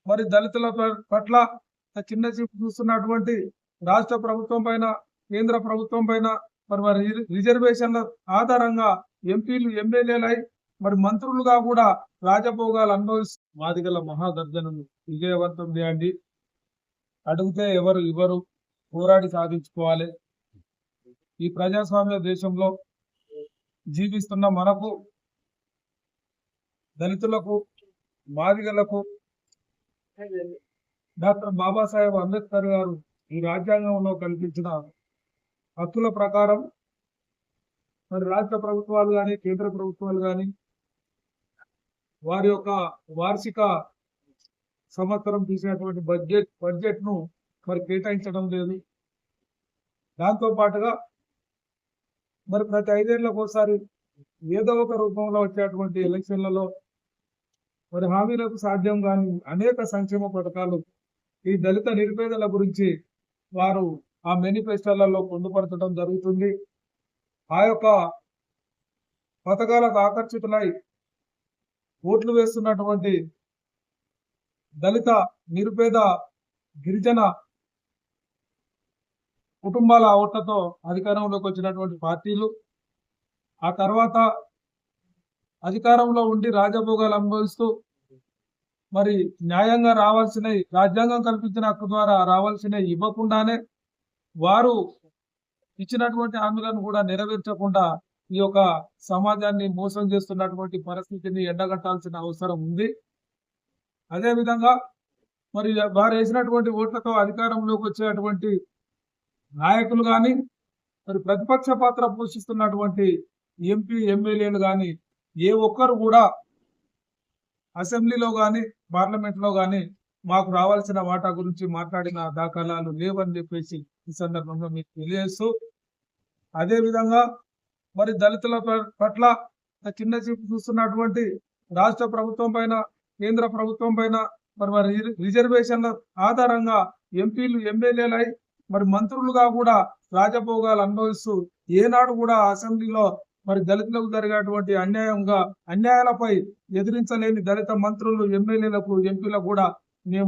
మరి దళితుల పట్ల చిన్న చూపు చూస్తున్నటువంటి రాష్ట్ర ప్రభుత్వం పైన, కేంద్ర ప్రభుత్వం పైన మరి రిజర్వేషన్ల ఆధారంగా ఎంపీలు ఎమ్మెల్యేలై మరి మంత్రులుగా కూడా రాజభోగాలు అనుభవిస్తూ మాదిగల మహాగర్జనను విజయవంతం చేయండి. అడిగితే ఎవరు ఇవ్వరు, పోరాడి సాధించుకోవాలి. ఈ ప్రజాస్వామ్య దేశంలో జీవిస్తున్న మనకు, దళితులకు, మాదిగలకు డాక్టర్ బాబాసాహెబ్ అంబేద్కర్ గారు ఈ రాజ్యాంగంలో కల్పించిన హక్కుల ప్రకారం మరి రాష్ట్ర ప్రభుత్వాలు కానీ, కేంద్ర ప్రభుత్వాలు కానీ వారి యొక్క వార్షిక సంవత్సరం తీసినటువంటి బడ్జెట్ ను మరి కేటాయించడం లేదు. దాంతో పాటుగా మరి ప్రతి 5 ఏళ్లకు ఒకసారి ఏదో ఒక రూపంలో వచ్చేటువంటి ఎలక్షన్లలో మరి హామీలకు సాధ్యం కాని అనేక సంక్షేమ పథకాలు ఈ దళిత నిరుపేదల గురించి వారు ఆ మేనిఫెస్టోలలో పొందుపరచడం జరుగుతుంది. ఆ యొక్క పథకాలకు ఆకర్షితులై ఓట్లు వేస్తున్నటువంటి దళిత, నిరుపేద, గిరిజన కుటుంబాల ఓట్లతో అధికారంలోకి వచ్చినటువంటి పార్టీలు ఆ తర్వాత అధికారంలో ఉండి రాజభోగాలు అనుభవిస్తూ మరి న్యాయంగా రావాల్సినవి, రాజ్యాంగం కల్పించిన హక్కు ద్వారా రావాల్సినవి ఇవ్వకుండానే వారు ఇచ్చినటువంటి హామీలను కూడా నెరవేర్చకుండా ఈ యొక్క సమాజాన్ని మోసం చేస్తున్నటువంటి పరిస్థితిని ఎండగట్టాల్సిన అవసరం ఉంది. అదేవిధంగా మరి వారు వేసినటువంటి ఓట్లతో అధికారంలోకి వచ్చేటువంటి నాయకులు కానీ, మరి ప్రతిపక్ష పాత్ర పోషిస్తున్నటువంటి ఎంపీ, ఎమ్మెల్యేలు కానీ ఏ ఒక్కరు కూడా అసెంబ్లీలో కానీ, పార్లమెంట్లో కానీ మాకు రావాల్సిన వాటా గురించి మాట్లాడిన దాఖలాలు లేవని చెప్పేసి ఈ సందర్భంగా మీకు తెలియజేస్తూ, అదేవిధంగా మరి దళితుల పట్ల చిన్న చూపు చూస్తున్నటువంటి రాష్ట్ర ప్రభుత్వం పైన, కేంద్ర ప్రభుత్వం పైన మరి రిజర్వేషన్ల ఆధారంగా ఎంపీలు ఎమ్మెల్యేలై మరి మంత్రులుగా కూడా రాజభోగాలు అనుభవిస్తూ ఏనాడు కూడా అసెంబ్లీలో మరి దళితులకు జరిగేటువంటి అన్యాయాలపై ఎదిరించలేని దళిత మంత్రులు, ఎమ్మెల్యేలకు, ఎంపీలకు కూడా మేము